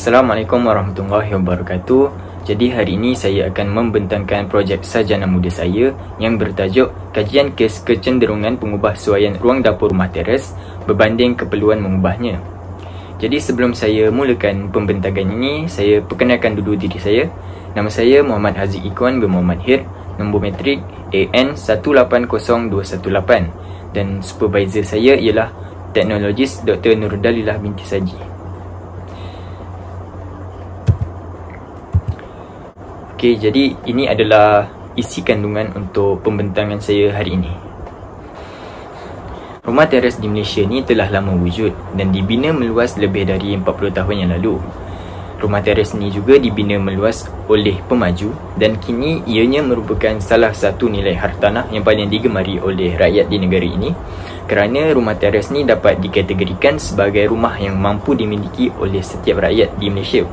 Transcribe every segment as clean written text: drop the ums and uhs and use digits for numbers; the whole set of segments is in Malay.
Assalamualaikum warahmatullahi wabarakatuh. Jadi hari ini saya akan membentangkan projek sarjana muda saya yang bertajuk Kajian Kes Kecenderungan Pengubah Suaian Ruang Dapur Rumah Teres berbanding keperluan mengubahnya. Jadi sebelum saya mulakan pembentangan ini, saya perkenalkan dulu diri saya. Nama saya Muhammad Haziq Ikhwan bin Muhammad Hir, nombor metrik AN180218 dan supervisor saya ialah teknologis Dr. Nurdalilah binti Saji. Okey, jadi ini adalah isi kandungan untuk pembentangan saya hari ini. Rumah teres di Malaysia ni telah lama wujud dan dibina meluas lebih dari 40 tahun yang lalu. Rumah teres ni juga dibina meluas oleh pemaju dan kini ianya merupakan salah satu nilai hartanah yang paling digemari oleh rakyat di negara ini kerana rumah teres ni dapat dikategorikan sebagai rumah yang mampu dimiliki oleh setiap rakyat di Malaysia.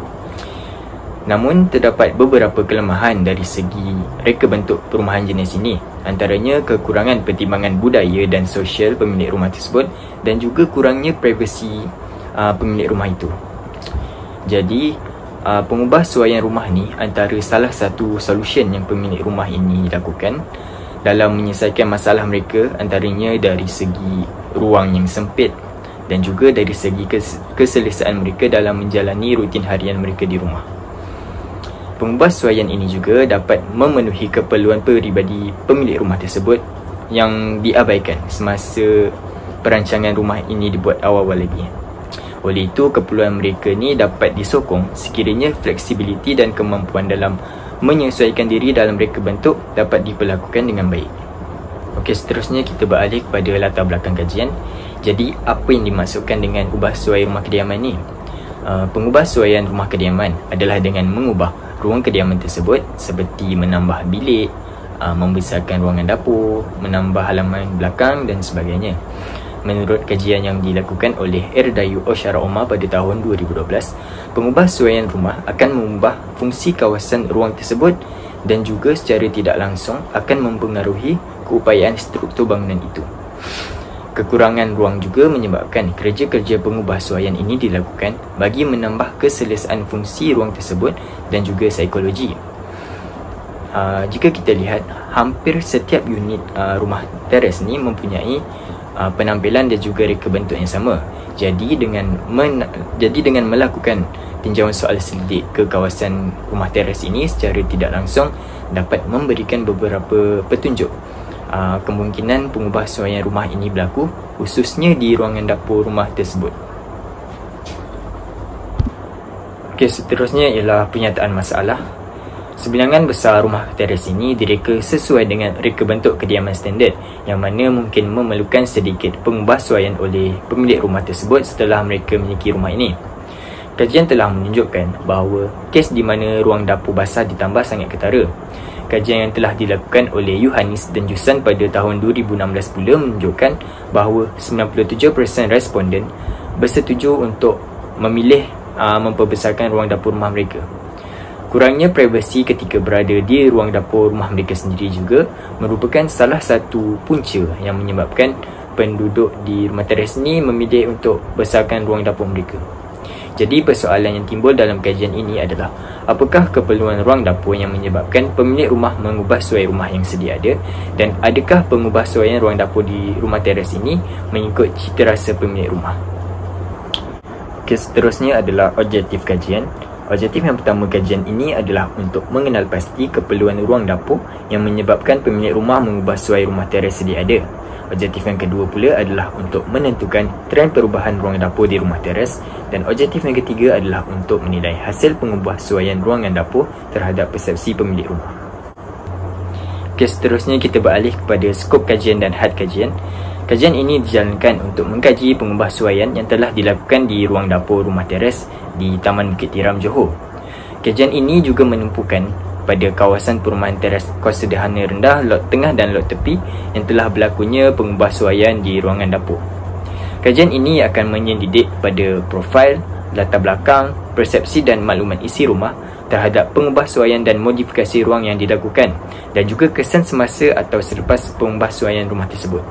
Namun, terdapat beberapa kelemahan dari segi reka bentuk perumahan jenis ini, antaranya kekurangan pertimbangan budaya dan sosial pemilik rumah tersebut dan juga kurangnya privasi pemilik rumah itu. Jadi, pengubah suaian rumah ni antara salah satu solution yang pemilik rumah ini lakukan dalam menyelesaikan masalah mereka, antaranya dari segi ruang yang sempit dan juga dari segi keselesaan mereka dalam menjalani rutin harian mereka di rumah. Pengubah suaian ini juga dapat memenuhi keperluan peribadi pemilik rumah tersebut yang diabaikan semasa perancangan rumah ini dibuat awal-awal lagi. Oleh itu, keperluan mereka ni dapat disokong sekiranya fleksibiliti dan kemampuan dalam menyesuaikan diri dalam reka bentuk dapat diperlakukan dengan baik. Okey, seterusnya kita beralih kepada latar belakang kajian. Jadi, apa yang dimaksudkan dengan ubah suai rumah kediaman ni? Pengubah suaian rumah kediaman adalah dengan mengubah ruang kediaman tersebut seperti menambah bilik, membesarkan ruangan dapur, menambah halaman belakang dan sebagainya. Menurut kajian yang dilakukan oleh Erdayu Osyara Omar pada tahun 2012, pengubah suaian rumah akan mengubah fungsi kawasan ruang tersebut dan juga secara tidak langsung akan mempengaruhi keupayaan struktur bangunan itu. Kekurangan ruang juga menyebabkan kerja-kerja pengubah suaian ini dilakukan bagi menambah keselesaan fungsi ruang tersebut dan juga psikologi. Jika kita lihat, hampir setiap unit rumah teres ni mempunyai penampilan dan juga reka bentuk yang sama. Jadi dengan melakukan tinjauan soal selidik ke kawasan rumah teres ini secara tidak langsung dapat memberikan beberapa petunjuk kemungkinan pengubah suaian rumah ini berlaku, khususnya di ruangan dapur rumah tersebut. Okey, seterusnya ialah pernyataan masalah. Sebilangan besar rumah teres ini direka sesuai dengan reka bentuk kediaman standard yang mana mungkin memerlukan sedikit pengubah suaian oleh pemilik rumah tersebut setelah mereka memiliki rumah ini. Kajian telah menunjukkan bahawa kes di mana ruang dapur basah ditambah sangat ketara. Kajian yang telah dilakukan oleh Yohanis dan Jusan pada tahun 2016 pula menunjukkan bahawa 97% responden bersetuju untuk memilih memperbesarkan ruang dapur rumah mereka. Kurangnya privasi ketika berada di ruang dapur rumah mereka sendiri juga merupakan salah satu punca yang menyebabkan penduduk di rumah teres ini memilih untuk besarkan ruang dapur mereka. Jadi persoalan yang timbul dalam kajian ini adalah apakah keperluan ruang dapur yang menyebabkan pemilik rumah mengubah suai rumah yang sedia ada dan adakah pengubah suaian ruang dapur di rumah teres ini mengikut cita rasa pemilik rumah. Okey, seterusnya adalah objektif kajian. Objektif yang pertama kajian ini adalah untuk mengenal pasti keperluan ruang dapur yang menyebabkan pemilik rumah mengubah suai rumah teres sedia ada. Objektif yang kedua pula adalah untuk menentukan trend perubahan ruang dapur di rumah teres dan objektif yang ketiga adalah untuk menilai hasil pengubah suaian ruangan dapur terhadap persepsi pemilik rumah. Okey, seterusnya kita beralih kepada skop kajian dan had kajian. Kajian ini dijalankan untuk mengkaji pengubah suaian yang telah dilakukan di ruang dapur rumah teres di Taman Bukit Tiram, Johor. Kajian ini juga menumpukan pada kawasan perumahan teres kos sederhana rendah, lot tengah dan lot tepi yang telah berlakunya pengubah suaian di ruangan dapur. Kajian ini akan menyelidik pada profil, latar belakang, persepsi dan maklumat isi rumah terhadap pengubah suaian dan modifikasi ruang yang dilakukan dan juga kesan semasa atau selepas pengubah suaian rumah tersebut.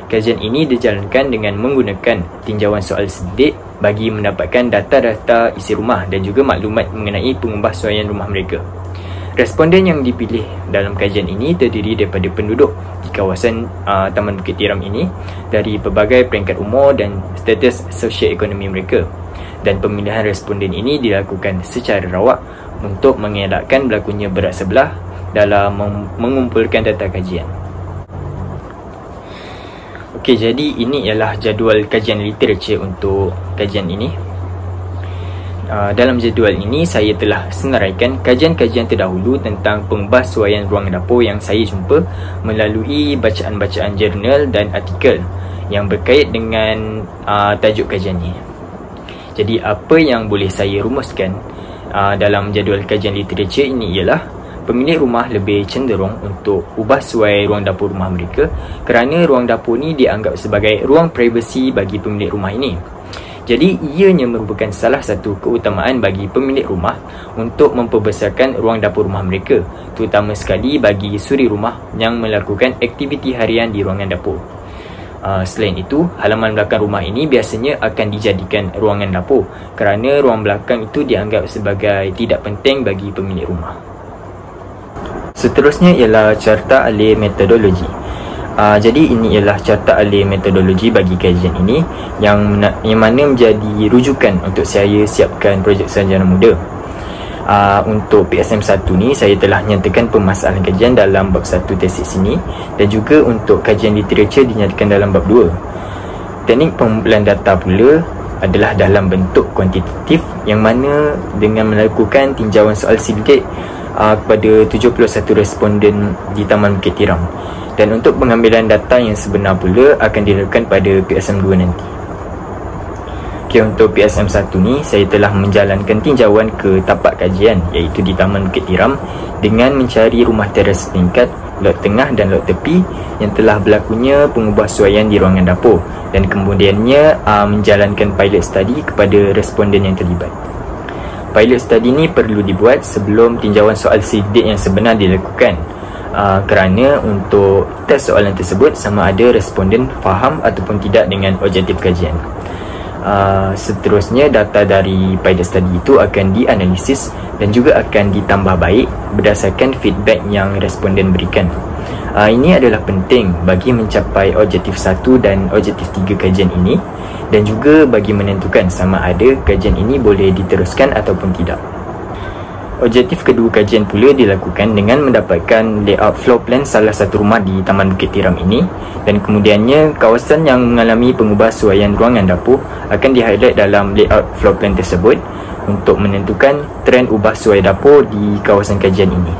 Kajian ini dijalankan dengan menggunakan tinjauan soal selidik, bagi mendapatkan data-data isi rumah dan juga maklumat mengenai pengubahsuaian rumah mereka. Responden yang dipilih dalam kajian ini terdiri daripada penduduk di kawasan Taman Bukit Tiram ini dari pelbagai peringkat umur dan status sosioekonomi mereka. Dan pemilihan responden ini dilakukan secara rawak untuk mengelakkan berlakunya berat sebelah dalam mengumpulkan data kajian. Okey, jadi ini ialah jadual kajian literature untuk kajian ini. Dalam jadual ini saya telah senaraikan kajian-kajian terdahulu tentang pengubahsuaian ruang dapur yang saya jumpa melalui bacaan-bacaan jurnal dan artikel yang berkait dengan tajuk kajian ini. Jadi apa yang boleh saya rumuskan dalam jadual kajian literature ini ialah pemilik rumah lebih cenderung untuk ubah suai ruang dapur rumah mereka kerana ruang dapur ni dianggap sebagai ruang privasi bagi pemilik rumah ini. Jadi ianya merupakan salah satu keutamaan bagi pemilik rumah untuk memperbesarkan ruang dapur rumah mereka, terutama sekali bagi suri rumah yang melakukan aktiviti harian di ruangan dapur. Selain itu, halaman belakang rumah ini biasanya akan dijadikan ruangan dapur kerana ruang belakang itu dianggap sebagai tidak penting bagi pemilik rumah. Seterusnya ialah carta alih metodologi. Jadi ini ialah carta alih metodologi bagi kajian ini yang mana menjadi rujukan untuk saya siapkan projek sarjana muda. Untuk PSM 1 ni saya telah nyatakan permasalahan kajian dalam bab 1 tesis ini dan juga untuk kajian literature dinyatakan dalam bab 2. Teknik pengumpulan data pula adalah dalam bentuk kuantitatif yang mana dengan melakukan tinjauan soal sidik kepada 71 responden di Taman Bukit Tiram. Dan untuk pengambilan data yang sebenar pula akan dilakukan pada PSM 2 nanti. Okay, untuk PSM 1 ni saya telah menjalankan tinjauan ke tapak kajian iaitu di Taman Bukit Tiram dengan mencari rumah teras tingkat, lot tengah dan lot tepi yang telah berlakunya pengubahsuaian di ruangan dapur dan kemudiannya menjalankan pilot study kepada responden yang terlibat. Pilot study ni perlu dibuat sebelum tinjauan soal sidik yang sebenar dilakukan. Kerana untuk test soalan tersebut sama ada responden faham ataupun tidak dengan objektif kajian. Seterusnya data dari pilot study itu akan dianalisis dan juga akan ditambah baik berdasarkan feedback yang responden berikan. Ini adalah penting bagi mencapai objektif 1 dan objektif 3 kajian ini dan juga bagi menentukan sama ada kajian ini boleh diteruskan ataupun tidak. Objektif kedua kajian pula dilakukan dengan mendapatkan layout floor plan salah satu rumah di Taman Bukit Tiram ini dan kemudiannya kawasan yang mengalami pengubahsuaian ruangan dapur akan di-highlight dalam layout floor plan tersebut untuk menentukan trend ubah suai dapur di kawasan kajian ini.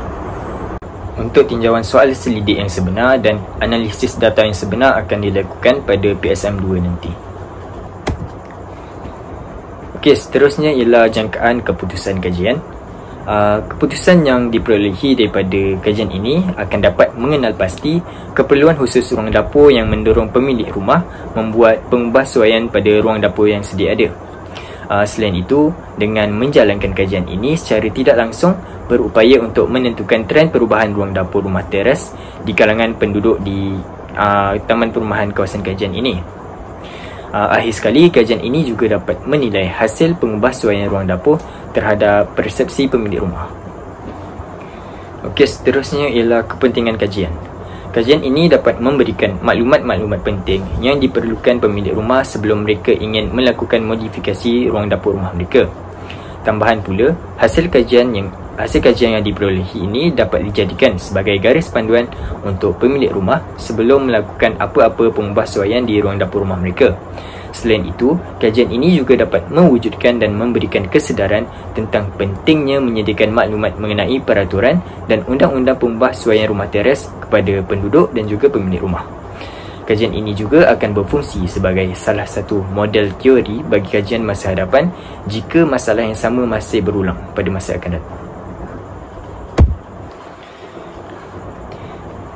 Untuk tinjauan soal selidik yang sebenar dan analisis data yang sebenar akan dilakukan pada PSM 2 nanti. Okey, seterusnya ialah jangkaan keputusan kajian. Keputusan yang diperolehi daripada kajian ini akan dapat mengenal pasti keperluan khusus ruang dapur yang mendorong pemilik rumah membuat pengubahsuaian pada ruang dapur yang sedia ada. Selain itu, dengan menjalankan kajian ini secara tidak langsung berupaya untuk menentukan trend perubahan ruang dapur rumah teras di kalangan penduduk di taman perumahan kawasan kajian ini. Akhir sekali, kajian ini juga dapat menilai hasil pengubahsuaian ruang dapur terhadap persepsi pemilik rumah. Okey, seterusnya ialah kepentingan kajian. Kajian ini dapat memberikan maklumat-maklumat penting yang diperlukan pemilik rumah sebelum mereka ingin melakukan modifikasi ruang dapur rumah mereka. Tambahan pula, hasil kajian yang diperolehi ini dapat dijadikan sebagai garis panduan untuk pemilik rumah sebelum melakukan apa-apa pengubahsuaian di ruang dapur rumah mereka. Selain itu, kajian ini juga dapat mewujudkan dan memberikan kesedaran tentang pentingnya menyediakan maklumat mengenai peraturan dan undang-undang pengubahsuaian rumah teras kepada penduduk dan juga pemilik rumah. Kajian ini juga akan berfungsi sebagai salah satu model teori bagi kajian masa hadapan jika masalah yang sama masih berulang pada masa akan datang.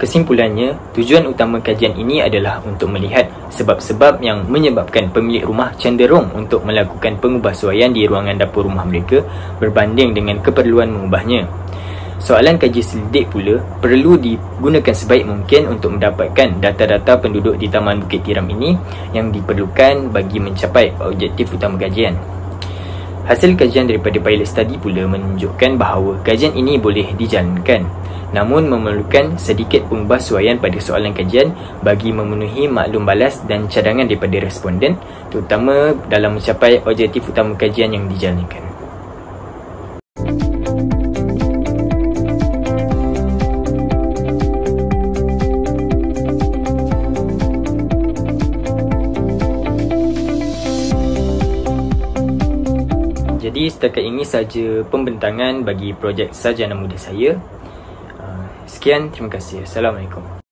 Kesimpulannya, tujuan utama kajian ini adalah untuk melihat sebab-sebab yang menyebabkan pemilik rumah cenderung untuk melakukan pengubahsuaian di ruangan dapur rumah mereka berbanding dengan keperluan mengubahnya. Soalan kajian selidik pula perlu digunakan sebaik mungkin untuk mendapatkan data-data penduduk di Taman Bukit Tiram ini yang diperlukan bagi mencapai objektif utama kajian. Hasil kajian daripada pilot study pula menunjukkan bahawa kajian ini boleh dijalankan, namun memerlukan sedikit pengubahsuaian pada soalan kajian bagi memenuhi maklum balas dan cadangan daripada responden, terutama dalam mencapai objektif utama kajian yang dijalankan. Jadi setakat ini saja pembentangan bagi projek sarjana muda saya. Sekian, terima kasih. Assalamualaikum.